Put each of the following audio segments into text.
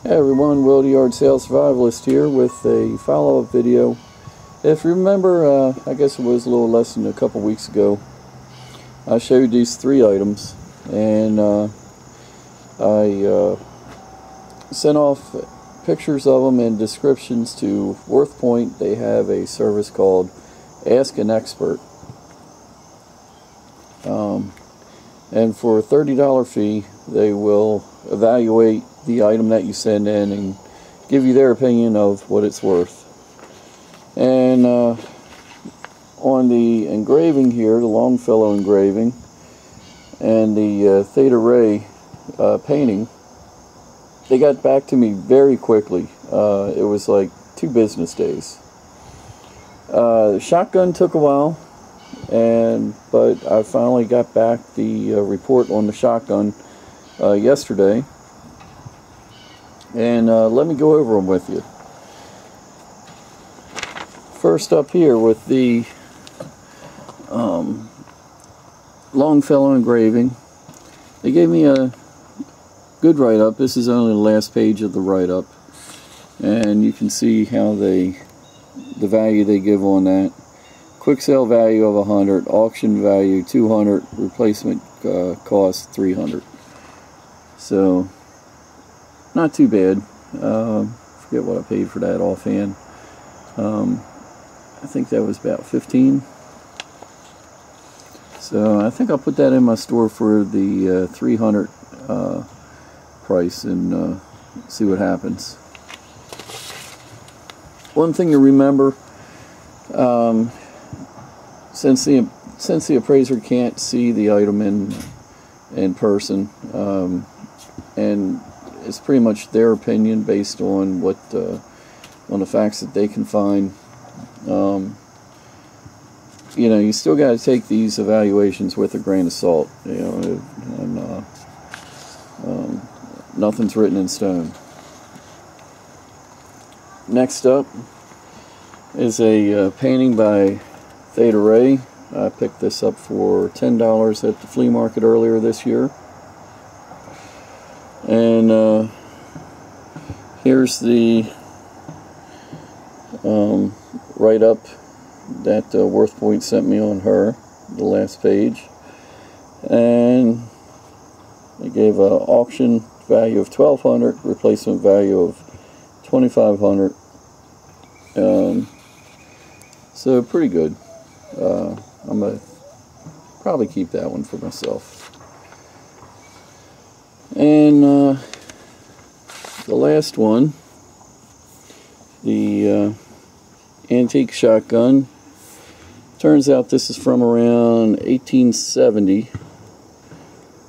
Hey everyone, Will the Yard Sales Survivalist here with a follow-up video. If you remember, I guess it was a little less than a couple weeks ago, I showed these three items, and I sent off pictures of them and descriptions to WorthPoint. They have a service called Ask an Expert, and for a $30 fee they will evaluate the item that you send in and give you their opinion of what it's worth. And on the engraving here, the Longfellow Engraving and the Theta Ray painting, they got back to me very quickly. It was like 2 business days. The shotgun took a while, but I finally got back the report on the shotgun yesterday. And let me go over them with you. First up here with the Longfellow Engraving, they gave me a good write-up. This is only the last page of the write-up, and you can see how the value they give on that. Quick sale value of 100, auction value 200, replacement cost 300. So not too bad. Forget what I paid for that offhand. I think that was about 15. So I think I'll put that in my store for the 300 price and see what happens. One thing to remember, since the appraiser can't see the item in person, and it's pretty much their opinion based on what on the facts that they can find. You know, you still got to take these evaluations with a grain of salt. You know, and nothing's written in stone. Next up is a painting by Theta Ray. I picked this up for $10 at the flea market earlier this year. And here's the write-up that WorthPoint sent me on her, the last page. And they gave an auction value of $1,200, replacement value of $2,500. So pretty good. I'm going to probably keep that one for myself. And the last one, the antique shotgun. Turns out this is from around 1870.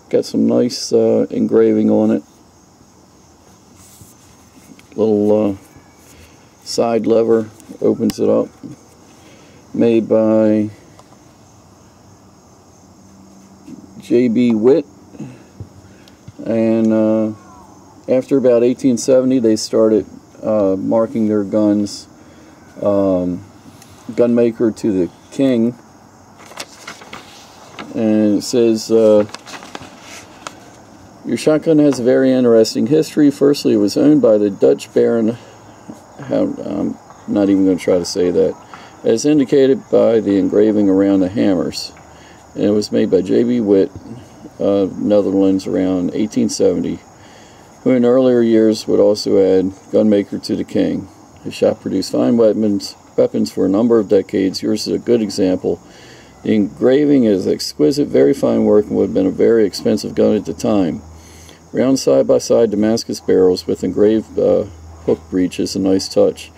Got some nice engraving on it. Little side lever opens it up. Made by J.B. Witt. And after about 1870, they started marking their guns gunmaker to the king. And it says, your shotgun has a very interesting history. Firstly, it was owned by the Dutch Baron, I'm not even going to try to say that, as indicated by the engraving around the hammers. And it was made by J.B. Witt, Netherlands, around 1870, who in earlier years would also add gunmaker to the king. His shop produced fine weapons for a number of decades. Yours is a good example. The engraving is exquisite, very fine work, and would have been a very expensive gun at the time. Round side-by-side Damascus barrels with engraved hook breech is a nice touch.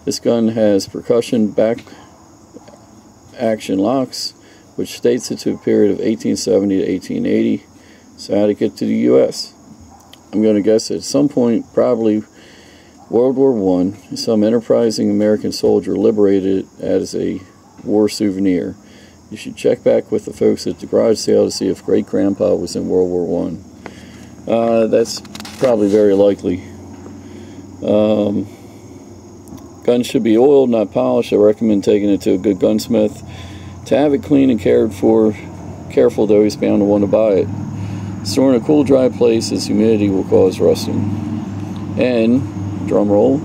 This gun has percussion back action locks, which dates it to a period of 1870 to 1880. So how to get to the U.S.? I'm going to guess at some point, probably World War I, some enterprising American soldier liberated it as a war souvenir. You should check back with the folks at the garage sale to see if great-grandpa was in World War I. That's probably very likely. Guns should be oiled, not polished. I recommend taking it to a good gunsmith to have it clean and cared for. Careful though, he's bound to want to buy it. Store in a cool, dry place as humidity will cause rusting. And drum roll,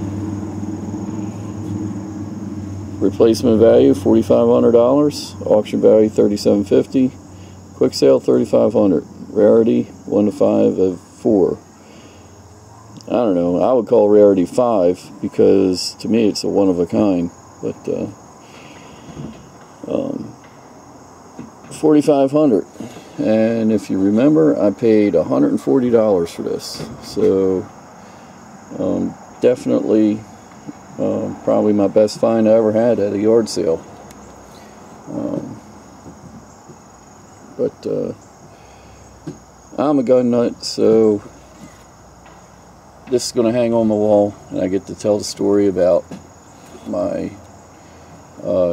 replacement value $4,500, auction value $3,750, quick sale $3,500, rarity 1 to 5 of 4. I don't know, I would call rarity 5 because to me it's a one of a kind, but $4,500. And if you remember, I paid $140 for this, so definitely probably my best find I ever had at a yard sale. But I'm a gun nut, so this is going to hang on the wall, and I get to tell the story about my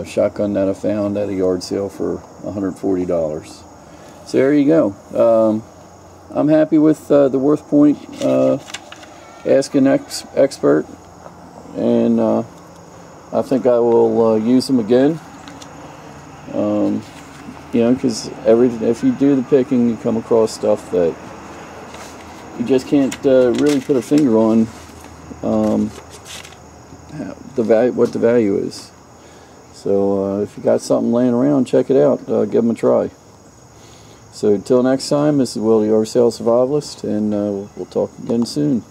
shotgun that I found at a yard sale for $140. So there you go. I'm happy with the Worth Point Ask an Expert, and I think I will use them again. You know, because if you do the picking, you come across stuff that you just can't really put a finger on what the value is. So if you got something laying around, check it out. Give them a try. So until next time, this is Will, the Yard Sale Survivalist, and we'll talk again soon.